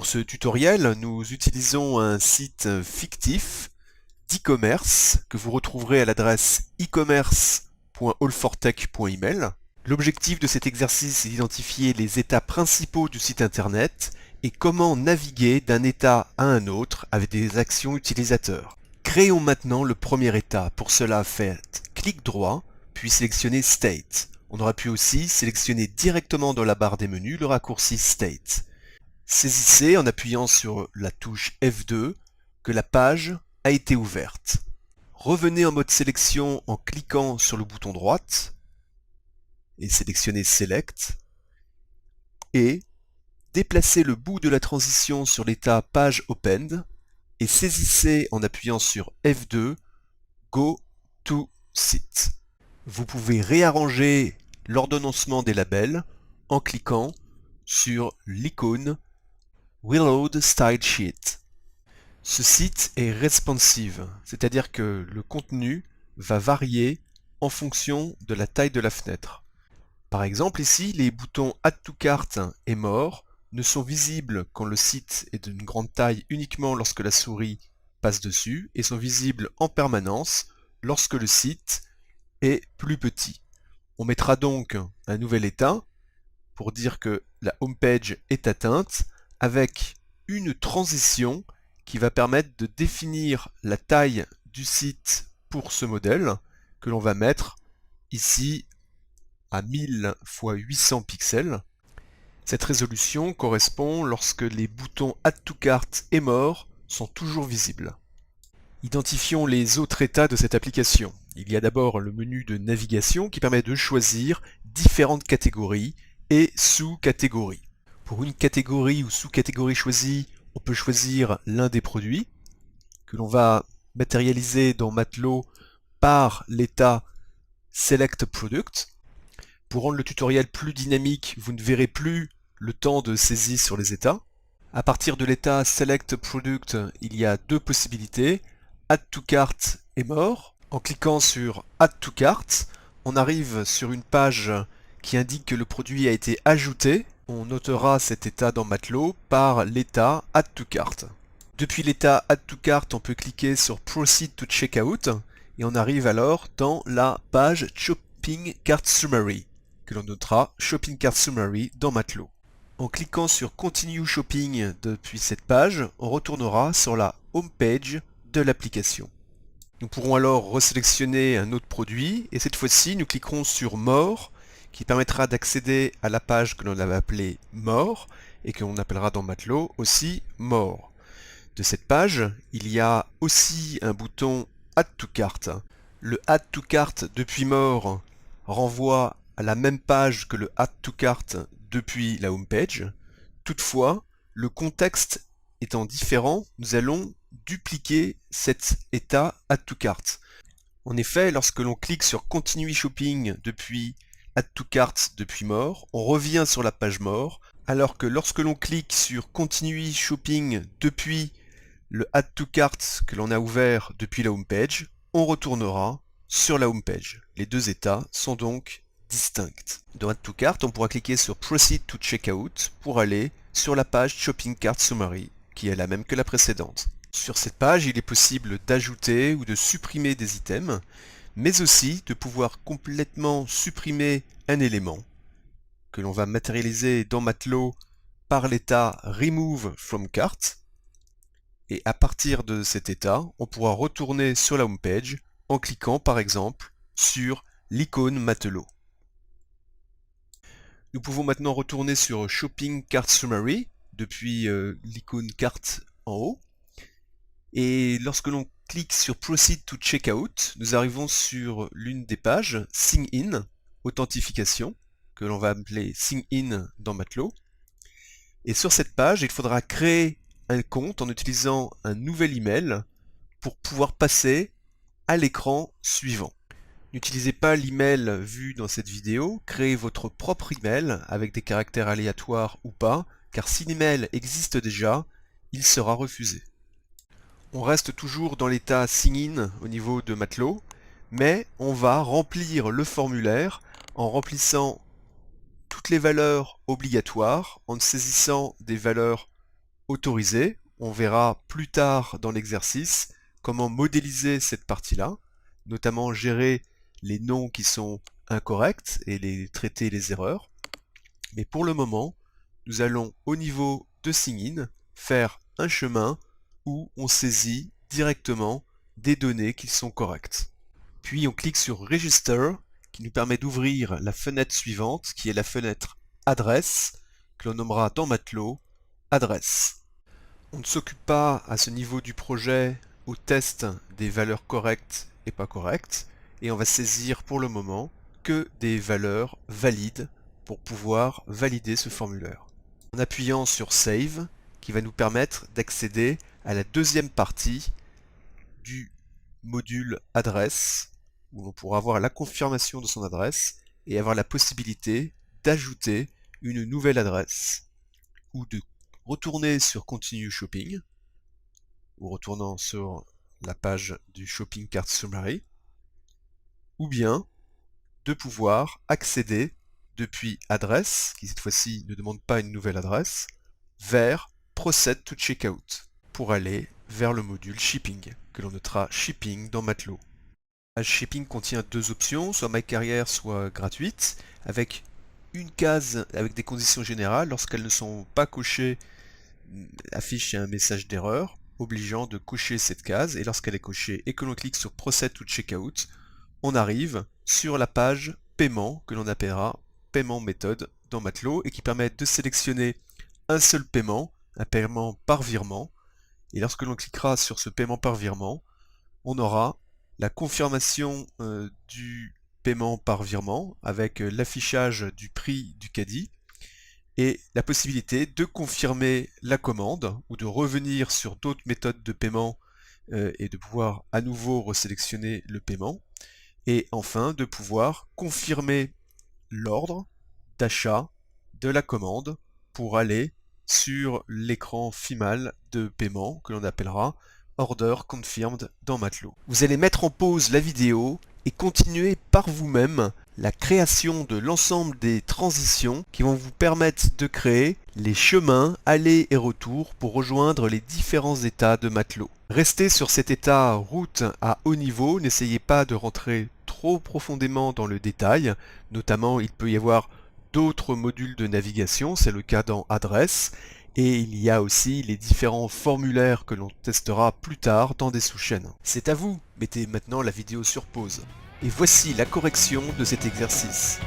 Pour ce tutoriel, nous utilisons un site fictif d'e-commerce que vous retrouverez à l'adresse e-commerce.allfortech.email. L'objectif de cet exercice est d'identifier les états principaux du site internet et comment naviguer d'un état à un autre avec des actions utilisateurs. Créons maintenant le premier état. Pour cela, faites clic droit, puis sélectionnez State. On aurait pu aussi sélectionner directement dans la barre des menus le raccourci State. Saisissez en appuyant sur la touche F2 que la page a été ouverte. Revenez en mode sélection en cliquant sur le bouton droite et sélectionnez Select et déplacez le bout de la transition sur l'état Page Opened et saisissez en appuyant sur F2 Go to Site. Vous pouvez réarranger l'ordonnancement des labels en cliquant sur l'icône Reload Style Sheet. Ce site est responsive, c'est-à-dire que le contenu va varier en fonction de la taille de la fenêtre. Par exemple ici, les boutons Add to Cart et More ne sont visibles quand le site est d'une grande taille uniquement lorsque la souris passe dessus et sont visibles en permanence lorsque le site est plus petit. On mettra donc un nouvel état pour dire que la homepage est atteinte avec une transition qui va permettre de définir la taille du site pour ce modèle que l'on va mettre ici à 1000 x 800 pixels. Cette résolution correspond lorsque les boutons Add to Cart et More sont toujours visibles. Identifions les autres états de cette application. Il y a d'abord le menu de navigation qui permet de choisir différentes catégories et sous-catégories. Pour une catégorie ou sous-catégorie choisie, on peut choisir l'un des produits que l'on va matérialiser dans Matelot par l'état Select Product. Pour rendre le tutoriel plus dynamique, vous ne verrez plus le temps de saisie sur les états. À partir de l'état Select Product, il y a deux possibilités, Add to Cart et More. En cliquant sur Add to Cart, on arrive sur une page qui indique que le produit a été ajouté. On notera cet état dans Matelot par l'état Add to Cart. Depuis l'état Add to Cart, on peut cliquer sur Proceed to Checkout et on arrive alors dans la page Shopping Cart Summary, que l'on notera Shopping Cart Summary dans Matelot. En cliquant sur Continue Shopping depuis cette page, on retournera sur la Home Page de l'application. Nous pourrons alors resélectionner un autre produit et cette fois-ci nous cliquerons sur More qui permettra d'accéder à la page que l'on avait appelée More et que l'on appellera dans Matelot aussi More. De cette page, il y a aussi un bouton Add to Cart. Le Add to Cart depuis More renvoie à la même page que le Add to Cart depuis la home page. Toutefois, le contexte étant différent, nous allons dupliquer cet état Add to Cart. En effet, lorsque l'on clique sur Continue Shopping depuis Add to Cart depuis More, on revient sur la page More, alors que lorsque l'on clique sur Continue Shopping depuis le Add to Cart que l'on a ouvert depuis la home page, on retournera sur la home page. Les deux états sont donc distincts. Dans Add to Cart, on pourra cliquer sur Proceed to Checkout pour aller sur la page Shopping Cart Summary, qui est la même que la précédente. Sur cette page, il est possible d'ajouter ou de supprimer des items, mais aussi de pouvoir complètement supprimer un élément que l'on va matérialiser dans Matelot par l'état Remove from Cart. Et à partir de cet état, on pourra retourner sur la home page en cliquant par exemple sur l'icône Matelot. Nous pouvons maintenant retourner sur Shopping Cart Summary depuis l'icône carte en haut. Et lorsque l'on clique sur Proceed to Checkout, nous arrivons sur l'une des pages Sign In, authentification, que l'on va appeler Sign In dans Matelot. Et sur cette page, il faudra créer un compte en utilisant un nouvel email pour pouvoir passer à l'écran suivant. N'utilisez pas l'email vu dans cette vidéo, créez votre propre email avec des caractères aléatoires ou pas, car si l'email existe déjà, il sera refusé. On reste toujours dans l'état Sign In au niveau de Matelot, mais on va remplir le formulaire en remplissant toutes les valeurs obligatoires, en saisissant des valeurs autorisé. On verra plus tard dans l'exercice comment modéliser cette partie-là, notamment gérer les noms qui sont incorrects et les traiter les erreurs. Mais pour le moment, nous allons au niveau de Sign-in faire un chemin où on saisit directement des données qui sont correctes. Puis on clique sur Register qui nous permet d'ouvrir la fenêtre suivante qui est la fenêtre Adresse que l'on nommera dans Matelot Adresse. On ne s'occupe pas à ce niveau du projet au test des valeurs correctes et pas correctes et on va saisir pour le moment que des valeurs valides pour pouvoir valider ce formulaire. En appuyant sur Save qui va nous permettre d'accéder à la deuxième partie du module adresse où l'on pourra avoir la confirmation de son adresse et avoir la possibilité d'ajouter une nouvelle adresse ou de retourner sur Continue Shopping ou retournant sur la page du Shopping Cart Summary ou bien de pouvoir accéder depuis adresse, qui cette fois-ci ne demande pas une nouvelle adresse, vers Proceed to Checkout pour aller vers le module Shipping, que l'on notera Shipping dans Matelot. La page Shipping contient deux options, soit My Carrière, soit gratuite, avec une case avec des conditions générales. Lorsqu'elles ne sont pas cochées, affiche un message d'erreur, obligeant de cocher cette case, et lorsqu'elle est cochée et que l'on clique sur Proceed to Checkout, on arrive sur la page paiement que l'on appellera paiement méthode dans Matelot et qui permet de sélectionner un seul paiement, un paiement par virement. Et lorsque l'on cliquera sur ce paiement par virement, on aura la confirmation du paiement par virement avec l'affichage du prix du caddie et la possibilité de confirmer la commande ou de revenir sur d'autres méthodes de paiement et de pouvoir à nouveau resélectionner le paiement. Et enfin de pouvoir confirmer l'ordre d'achat de la commande pour aller sur l'écran final de paiement que l'on appellera Order Confirmed dans Matelot. Vous allez mettre en pause la vidéo et continuer par vous-même la création de l'ensemble des transitions qui vont vous permettre de créer les chemins aller et retour pour rejoindre les différents états de Matelot. Restez sur cet état route à haut niveau, n'essayez pas de rentrer trop profondément dans le détail, notamment il peut y avoir d'autres modules de navigation, c'est le cas dans Adresse, et il y a aussi les différents formulaires que l'on testera plus tard dans des sous-chaînes. C'est à vous, mettez maintenant la vidéo sur pause. Et voici la correction de cet exercice.